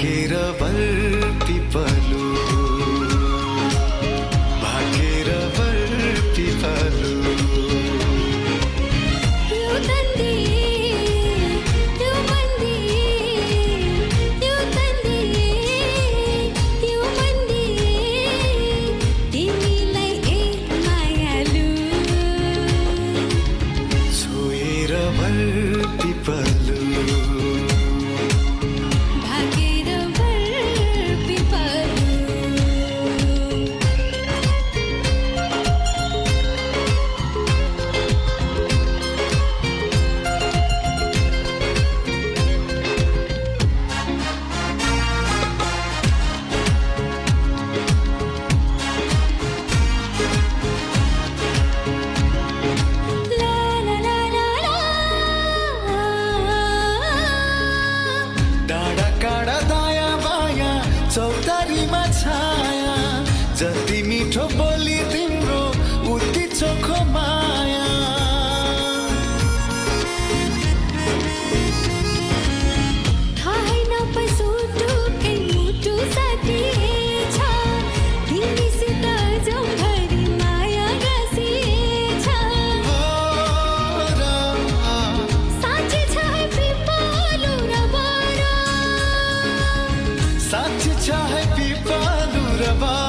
भागेर वर पिपलु भागेर वर पिपलु चौतारीमा छाया जति मिठो बोली तिम्रो उति चोखो माया थाहै नपसुटु कै मुटु साटिएछ तिमीसित जौभरि माया गाँसिएछ साँच्चै छ है पिपलु र बर साँच्चै छ है पिपलु र बर